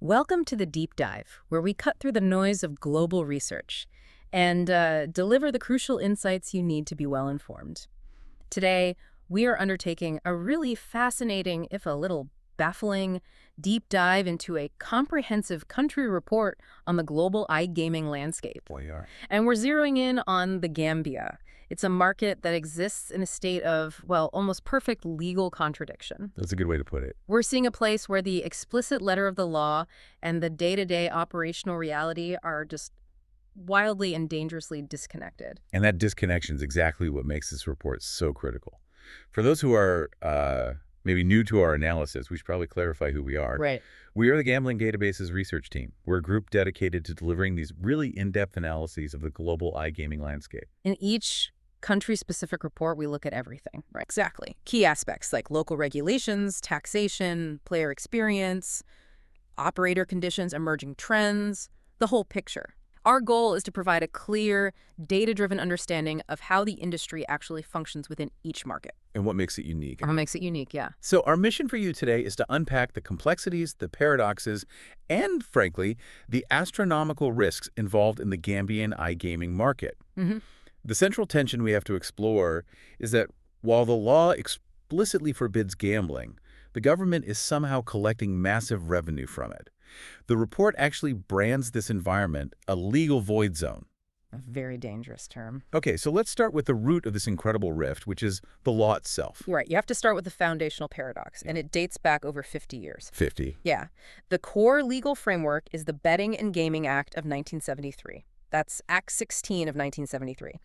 Welcome to the Deep Dive, where we cut through the noise of global research and deliver the crucial insights you need to be well-informed. Today, we are undertaking a really fascinating, if a little baffling, deep dive into a comprehensive country report on the global iGaming landscape. We are. And we're zeroing in on the Gambia. It's a market that exists in a state of, well, almost perfect legal contradiction. That's a good way to put it. We're seeing a place where the explicit letter of the law and the day-to-day operational reality are just wildly and dangerously disconnected. And that disconnection is exactly what makes this report so critical. For those who are maybe new to our analysis, we should probably clarify who we are. Right. We are the Gambling Databases research team. We're a group dedicated to delivering these really in-depth analyses of the global iGaming landscape. In each country-specific report, we look at everything. Right. Exactly. Key aspects like local regulations, taxation, player experience, operator conditions, emerging trends, the whole picture. Our goal is to provide a clear, data-driven understanding of how the industry actually functions within each market. And what makes it unique. What makes it unique, yeah. So our mission for you today is to unpack the complexities, the paradoxes, and, frankly, the astronomical risks involved in the Gambian iGaming market. Mm-hmm. The central tension we have to explore is that while the law explicitly forbids gambling, the government is somehow collecting massive revenue from it. The report actually brands this environment a legal void zone. A very dangerous term. Okay, so let's start with the root of this incredible rift, which is the law itself. Right. You have to start with the foundational paradox, and it dates back over 50 years. 50. Yeah. The core legal framework is the Betting and Gaming Act of 1973. That's Act 16 of 1973.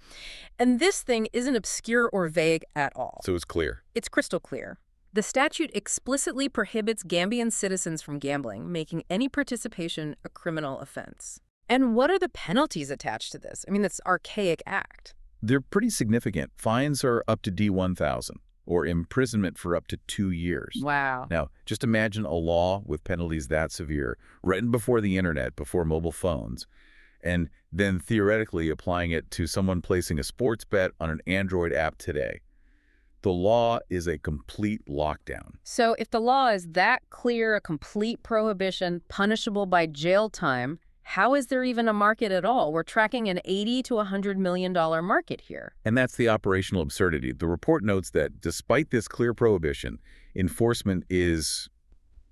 And this thing isn't obscure or vague at all. So it's clear. It's crystal clear. The statute explicitly prohibits Gambian citizens from gambling, making any participation a criminal offense. And what are the penalties attached to this? I mean, this archaic act. They're pretty significant. Fines are up to D1,000, or imprisonment for up to 2 years. Wow. Now, just imagine a law with penalties that severe, written before the internet, before mobile phones, and then theoretically applying it to someone placing a sports bet on an Android app today. The law is a complete lockdown. So if the law is that clear, a complete prohibition, punishable by jail time, how is there even a market at all? We're tracking an $80 to $100 million market here. And that's the operational absurdity. The report notes that despite this clear prohibition, enforcement is,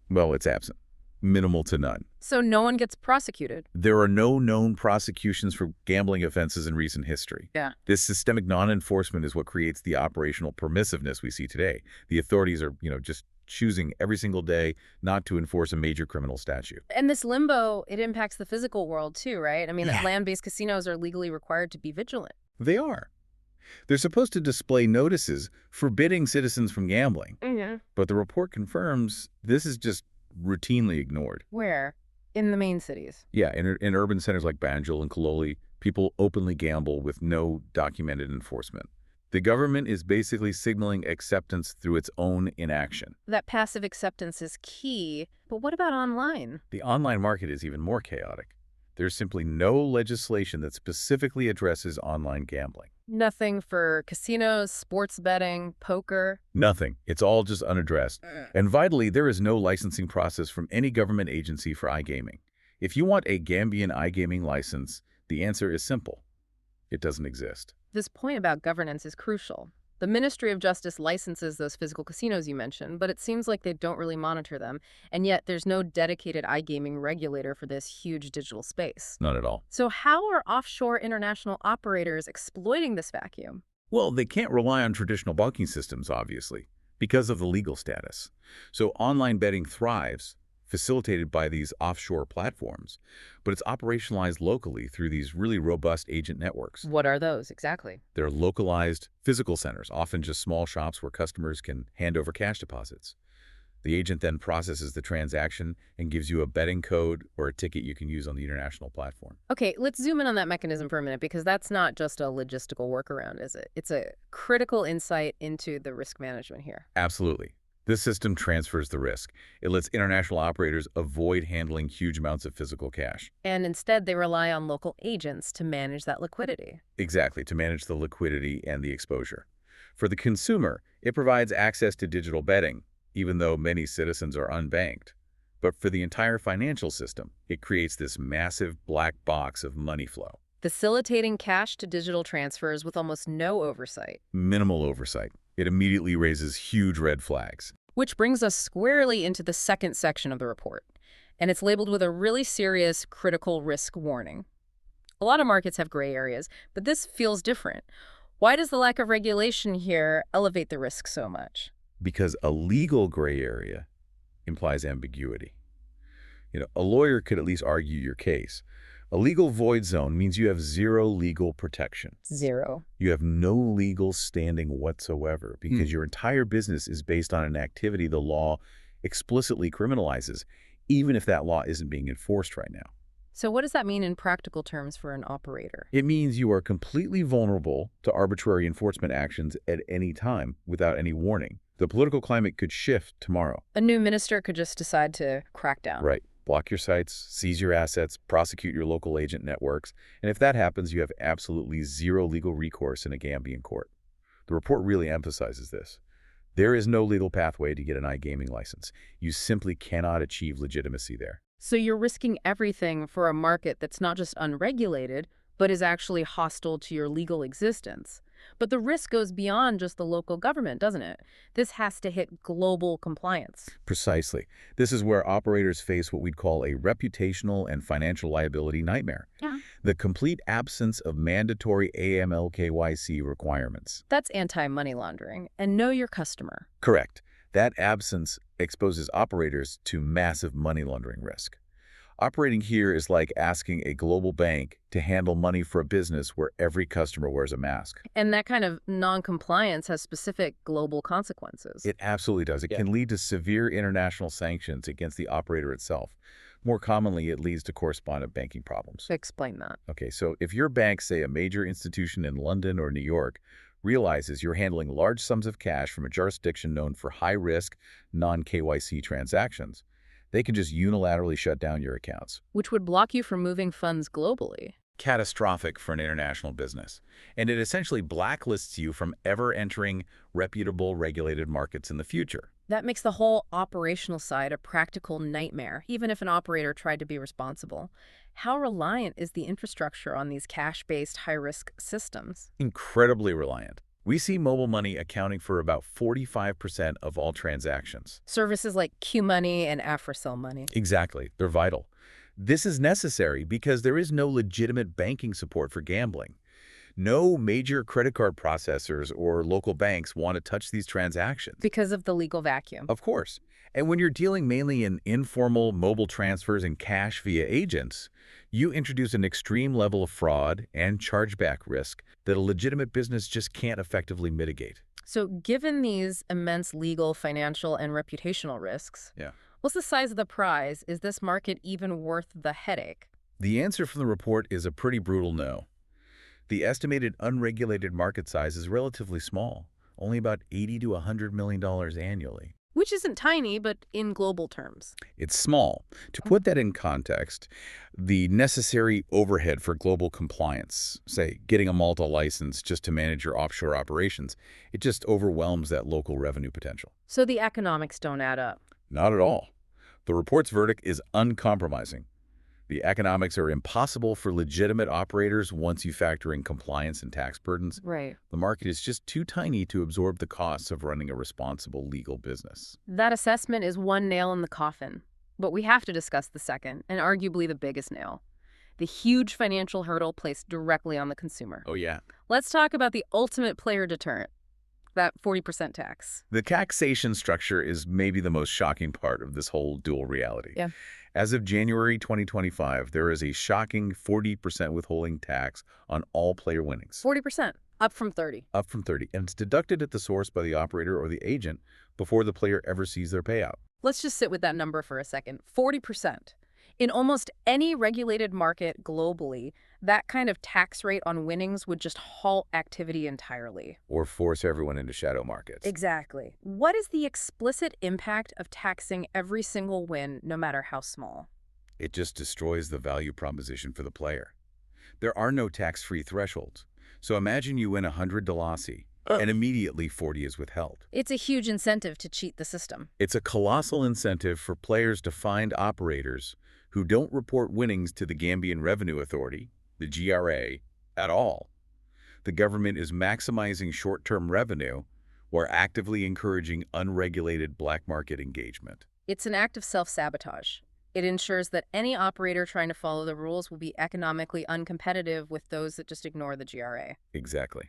well, it's absent. Minimal to none. So no one gets prosecuted? There are no known prosecutions for gambling offenses in recent history. Yeah. This systemic non-enforcement is what creates the operational permissiveness we see today. The authorities are, just choosing every single day not to enforce a major criminal statute. And this limbo, it impacts the physical world too, right? I mean, Yeah. land-based casinos are legally required to be vigilant. They are. They're supposed to display notices forbidding citizens from gambling. Mm-hmm. But the report confirms this is just routinely ignored. Where? In the main cities? Yeah, in urban centers like Banjul and Kololi, people openly gamble with no documented enforcement. The government is basically signaling acceptance through its own inaction. That passive acceptance is key, but what about online? The online market is even more chaotic. There's simply no legislation that specifically addresses online gambling. Nothing for casinos, sports betting, poker? Nothing. It's all just unaddressed. And vitally, there is no licensing process from any government agency for iGaming. If you want a Gambian iGaming license, the answer is simple. It doesn't exist. This point about governance is crucial. The Ministry of Justice licenses those physical casinos you mentioned, but it seems like they don't really monitor them, and yet there's no dedicated iGaming regulator for this huge digital space. Not at all. So how are offshore international operators exploiting this vacuum? Well, they can't rely on traditional banking systems, obviously, because of the legal status. So online betting thrives, facilitated by these offshore platforms, but it's operationalized locally through these really robust agent networks. What are those exactly? They're localized physical centers, often just small shops where customers can hand over cash deposits. The agent then processes the transaction and gives you a betting code or a ticket you can use on the international platform. Okay, let's zoom in on that mechanism for a minute, because that's not just a logistical workaround, is it? It's a critical insight into the risk management here. Absolutely. This system transfers the risk. It lets international operators avoid handling huge amounts of physical cash. And instead, they rely on local agents to manage that liquidity. Exactly, to manage the liquidity and the exposure. For the consumer, it provides access to digital betting, even though many citizens are unbanked. But for the entire financial system, it creates this massive black box of money flow. Facilitating cash to digital transfers with almost no oversight. Minimal oversight. It immediately raises huge red flags. Which brings us squarely into the second section of the report. And it's labeled with a really serious critical risk warning. A lot of markets have gray areas, but this feels different. Why does the lack of regulation here elevate the risk so much? Because a legal gray area implies ambiguity. A lawyer could at least argue your case. A legal void zone means you have zero legal protection. Zero. You have no legal standing whatsoever because your entire business is based on an activity the law explicitly criminalizes, even if that law isn't being enforced right now. So what does that mean in practical terms for an operator? It means you are completely vulnerable to arbitrary enforcement actions at any time without any warning. The political climate could shift tomorrow. A new minister could just decide to crack down. Right. Block your sites, seize your assets, prosecute your local agent networks, and if that happens, you have absolutely zero legal recourse in a Gambian court. The report really emphasizes this. There is no legal pathway to get an iGaming license. You simply cannot achieve legitimacy there. So you're risking everything for a market that's not just unregulated, but is actually hostile to your legal existence. But the risk goes beyond just the local government, doesn't it? This has to hit global compliance. Precisely. This is where operators face what we'd call a reputational and financial liability nightmare. Yeah. The complete absence of mandatory AML/KYC requirements. That's anti-money laundering. And know your customer. Correct. That absence exposes operators to massive money laundering risk. Operating here is like asking a global bank to handle money for a business where every customer wears a mask. And that kind of non-compliance has specific global consequences. It absolutely does. It can lead to severe international sanctions against the operator itself. More commonly, it leads to correspondent banking problems. Explain that. Okay, so if your bank, say a major institution in London or New York, realizes you're handling large sums of cash from a jurisdiction known for high-risk, non-KYC transactions, they can just unilaterally shut down your accounts. Which would block you from moving funds globally. Catastrophic for an international business. And it essentially blacklists you from ever entering reputable regulated markets in the future. That makes the whole operational side a practical nightmare, even if an operator tried to be responsible. How reliant is the infrastructure on these cash-based high-risk systems? Incredibly reliant. We see mobile money accounting for about 45% of all transactions. Services like Q-Money and AfriCell Money. Exactly. They're vital. This is necessary because there is no legitimate banking support for gambling. No major credit card processors or local banks want to touch these transactions. Because of the legal vacuum. Of course. And when you're dealing mainly in informal mobile transfers and cash via agents, you introduce an extreme level of fraud and chargeback risk that a legitimate business just can't effectively mitigate. So given these immense legal, financial, and reputational risks, what's the size of the prize? Is this market even worth the headache? The answer from the report is a pretty brutal no. The estimated unregulated market size is relatively small, only about $80 to $100 million annually. Which isn't tiny, but in global terms. It's small. To put that in context, the necessary overhead for global compliance, say getting a Malta license just to manage your offshore operations, it just overwhelms that local revenue potential. So the economics don't add up. Not at all. The report's verdict is uncompromising. The economics are impossible for legitimate operators once you factor in compliance and tax burdens. Right. The market is just too tiny to absorb the costs of running a responsible legal business. That assessment is one nail in the coffin. But we have to discuss the second, and arguably the biggest nail. The huge financial hurdle placed directly on the consumer. Oh, yeah. Let's talk about the ultimate player deterrent. That 40% tax. The taxation structure is maybe the most shocking part of this whole dual reality. Yeah. As of January 2025, there is a shocking 40% withholding tax on all player winnings. 40%, up from 30. Up from 30, and it's deducted at the source by the operator or the agent before the player ever sees their payout. Let's just sit with that number for a second. 40%. In almost any regulated market globally, that kind of tax rate on winnings would just halt activity entirely. Or force everyone into shadow markets. Exactly. What is the explicit impact of taxing every single win, no matter how small? It just destroys the value proposition for the player. There are no tax-free thresholds. So imagine you win $100, and immediately 40 is withheld. It's a huge incentive to cheat the system. It's a colossal incentive for players to find operators who don't report winnings to the Gambian Revenue Authority, the GRA, at all. The government is maximizing short-term revenue while actively encouraging unregulated black market engagement. It's an act of self-sabotage. It ensures that any operator trying to follow the rules will be economically uncompetitive with those that just ignore the GRA. Exactly.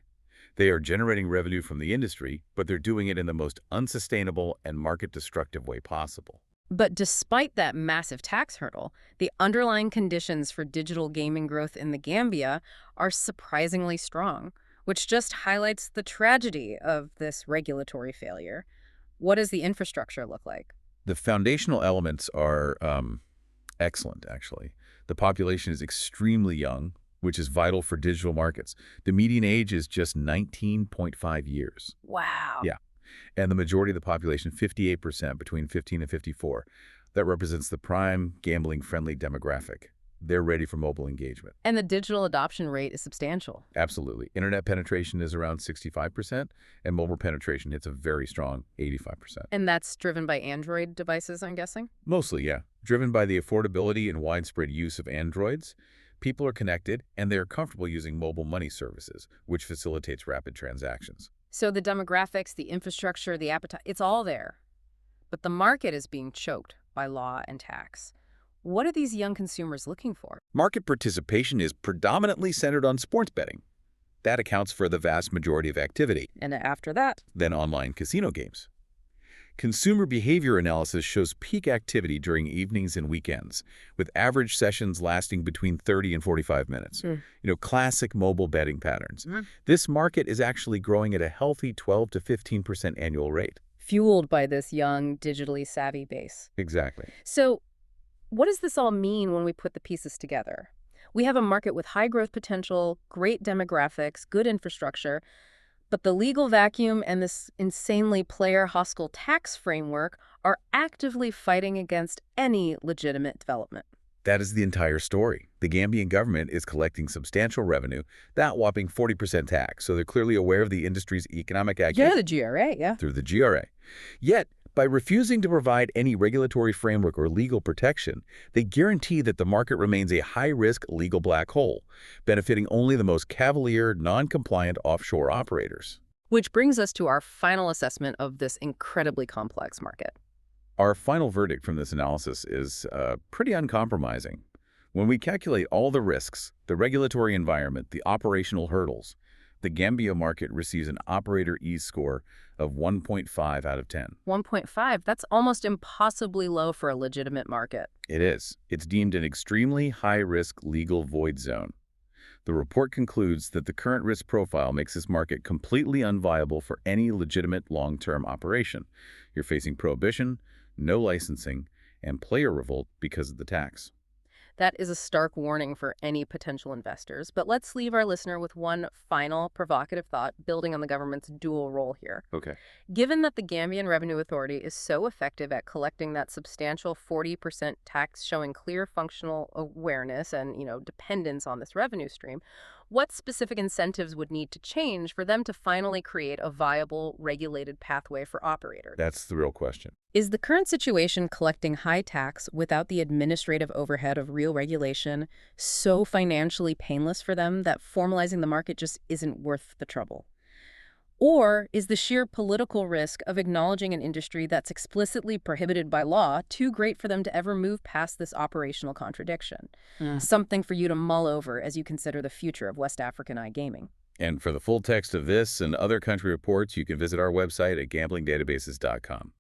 They are generating revenue from the industry, but they're doing it in the most unsustainable and market-destructive way possible. But despite that massive tax hurdle, the underlying conditions for digital gaming growth in the Gambia are surprisingly strong, which just highlights the tragedy of this regulatory failure. What does the infrastructure look like? The foundational elements are excellent, actually. The population is extremely young, which is vital for digital markets. The median age is just 19.5 years. Wow. Yeah. And the majority of the population, 58%, between 15 and 54. That represents the prime gambling-friendly demographic. They're ready for mobile engagement. And the digital adoption rate is substantial. Absolutely. Internet penetration is around 65%, and mobile penetration hits a very strong 85%. And that's driven by Android devices, I'm guessing? Mostly, yeah. Driven by the affordability and widespread use of Androids, people are connected, and they're comfortable using mobile money services, which facilitates rapid transactions. So the demographics, the infrastructure, the appetite, it's all there. But the market is being choked by law and tax. What are these young consumers looking for? Market participation is predominantly centered on sports betting. That accounts for the vast majority of activity. And after that? Then online casino games. Consumer behavior analysis shows peak activity during evenings and weekends, with average sessions lasting between 30 and 45 minutes. Classic mobile betting patterns. This market is actually growing at a healthy 12 to 15% annual rate. Fueled by this young, digitally savvy base. Exactly. So what does this all mean when we put the pieces together? We have a market with high growth potential, great demographics, good infrastructure, but the legal vacuum and this insanely player-hostile tax framework are actively fighting against any legitimate development. That is the entire story. The Gambian government is collecting substantial revenue, that whopping 40% tax, so they're clearly aware of the industry's economic activity. Yeah, the GRA, yeah. Through the GRA. Yet, by refusing to provide any regulatory framework or legal protection, they guarantee that the market remains a high-risk legal black hole, benefiting only the most cavalier, non-compliant offshore operators. Which brings us to our final assessment of this incredibly complex market. Our final verdict from this analysis is pretty uncompromising. When we calculate all the risks, the regulatory environment, the operational hurdles, the Gambia market receives an operator ease score of 1.5 out of 10. 1.5? That's almost impossibly low for a legitimate market. It is. It's deemed an extremely high-risk legal void zone. The report concludes that the current risk profile makes this market completely unviable for any legitimate long-term operation. You're facing prohibition, no licensing, and player revolt because of the tax. That is a stark warning for any potential investors. But let's leave our listener with one final provocative thought, building on the government's dual role here. Okay. Given that the Gambian Revenue Authority is so effective at collecting that substantial 40% tax, showing clear functional awareness and, dependence on this revenue stream, what specific incentives would need to change for them to finally create a viable, regulated pathway for operators? That's the real question. Is the current situation, collecting high tax without the administrative overhead of real regulation, so financially painless for them that formalizing the market just isn't worth the trouble? Or is the sheer political risk of acknowledging an industry that's explicitly prohibited by law too great for them to ever move past this operational contradiction? Something for you to mull over as you consider the future of West African iGaming. And for the full text of this and other country reports, you can visit our website at gamblingdatabases.com.